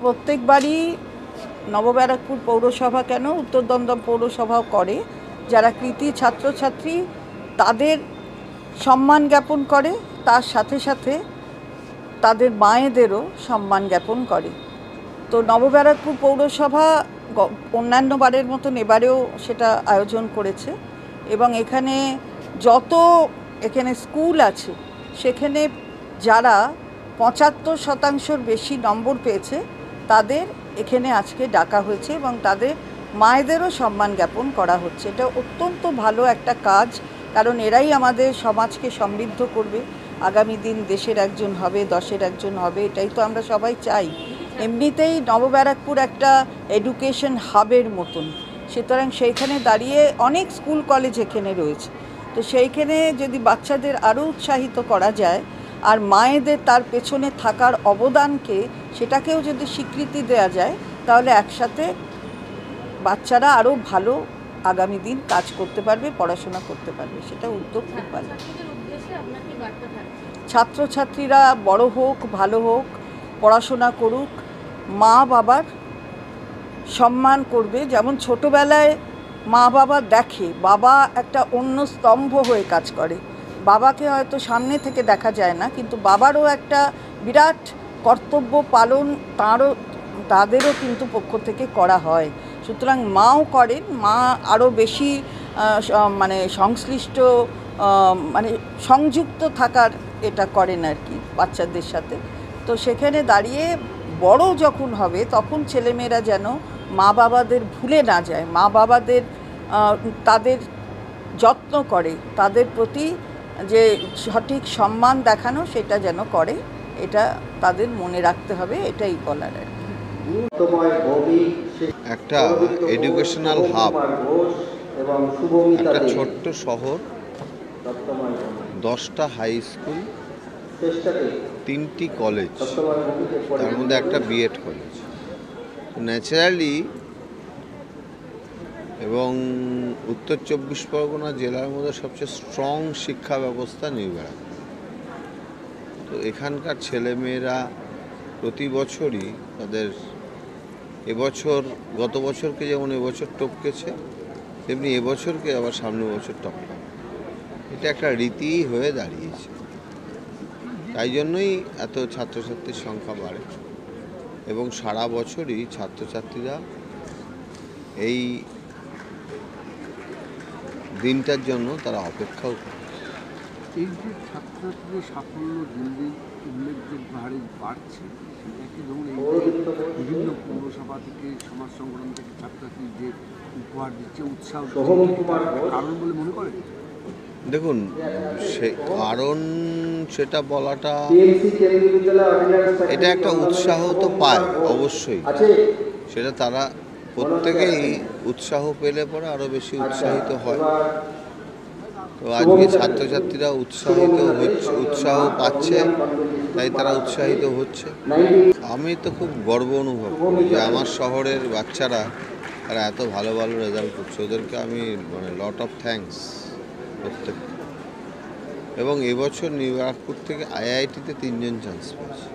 প্রত্যেকবারই নবব্যারাকপুর পৌরসভা কেন উত্তর দমদম পৌরসভাও করে, যারা কৃতী ছাত্রছাত্রী তাদের সম্মান জ্ঞাপন করে, তার সাথে সাথে তাদের মায়েদেরও সম্মান জ্ঞাপন করে। তো নবব্যারাকপুর পৌরসভা অন্যান্য বারের মতন এবারেও সেটা আয়োজন করেছে এবং এখানে এখানে স্কুল আছে সেখানে যারা 75% বেশি নম্বর পেয়েছে তাদের এখানে আজকে ডাকা হয়েছে এবং তাদের মায়েদেরও সম্মান জ্ঞাপন করা হচ্ছে। এটা অত্যন্ত ভালো একটা কাজ, কারণ এরাই আমাদের সমাজকে সমৃদ্ধ করবে, আগামী দিন দেশের একজন হবে, দশের একজন হবে, এটাই তো আমরা সবাই চাই। এমনিতেই নবব্যারাকপুর একটা এডুকেশন হাবের মতন, সুতরাং সেইখানে দাঁড়িয়ে অনেক স্কুল কলেজ এখানে রয়েছে, তো সেইখানে যদি বাচ্চাদের আরও উৎসাহিত করা যায় আর মায়েদের তার পেছনে থাকার অবদানকে সেটাকেও যদি স্বীকৃতি দেওয়া যায়, তাহলে একসাথে বাচ্চারা আরও ভালো আগামী দিন কাজ করতে পারবে, পড়াশোনা করতে পারবে। সেটা উদ্যোগ খুব ভালো। ছাত্রছাত্রীরা বড় হোক, ভালো হোক, পড়াশোনা করুক, মা বাবার সম্মান করবে। যেমন ছোটোবেলায় মা বাবা দেখে বাবা একটা অন্য স্তম্ভ হয়ে কাজ করে, বাবাকে হয়তো সামনে থেকে দেখা যায় না, কিন্তু বাবারও একটা বিরাট কর্তব্য পালন তাদেরও কিন্তু পক্ষ থেকে করা হয়। সুতরাং মাও করেন, মা আরও বেশি সংশ্লিষ্ট সংযুক্ত থাকার এটা করেন আর কি বাচ্চাদের সাথে। তো সেখানে দাঁড়িয়ে বড় যখন হবে তখন ছেলেমেয়েরা যেন মা বাবাদের ভুলে না যায়, মা বাবাদের তাদের যত্ন করে, তাদের প্রতি যে সঠিক সম্মান দেখানো সেটা যেন করে, এটা তাদের মনে রাখতে হবে, এটাই বলার আর কি। একটা এডুকেশনাল হাব, একটা ছোট্ট শহর, 10টা হাই স্কুল, 3টি কলেজ, তার মধ্যে একটা বিএড কলেজ। ন্যাচারালি এবং উত্তর 24 পরগনা জেলার মধ্যে সবচেয়ে স্ট্রং শিক্ষা ব্যবস্থা নিউ ব্যারাকপুর। তো এখানকার ছেলেমেয়েরা প্রতি বছরই তাদের এবছর গত বছরকে যেমন এবছর টপকেছে, তেমনি এবছরকে আবার সামনের বছর টপকাবে, এটা একটা রীতি হয়ে দাঁড়িয়েছে। তাই জন্যই এত ছাত্রছাত্রীর সংখ্যা বাড়ে এবং সারা বছরই ছাত্রছাত্রীরা এই দিনটার জন্য তারা অপেক্ষাও করে। এই যে ছাত্রছাত্রীদের সাফল্য দিন দিন উল্লেখযোগ্য হারে বাড়ছে, সেটাকে ধরুন এই বিভিন্ন পৌরসভা থেকে, সমাজ সংগঠন থেকে ছাত্রছাত্রী যে উপহার দিচ্ছে, উৎসাহ কারণ বলে মনে করেন? দেখুন, সে কারণ সেটা বলাটা, এটা একটা উৎসাহ তো পায় অবশ্যই, সেটা তারা প্রত্যেকেই উৎসাহ পেলে পরে আরও বেশি উৎসাহিত হয়। তো আজকে ছাত্রছাত্রীরা উৎসাহ পাচ্ছে, তাই তারা উৎসাহিত হচ্ছে। আমি তো খুব গর্ব অনুভব করি যে আমার শহরের বাচ্চারা তারা এত ভালো ভালো রেজাল্ট করছে, ওদেরকে আমি লট অফ থ্যাঙ্কস প্রত্যেক। এবং এবছর নিউ ব্যারাকপুর থেকে IIT-তে 3জন চান্স পেয়েছে।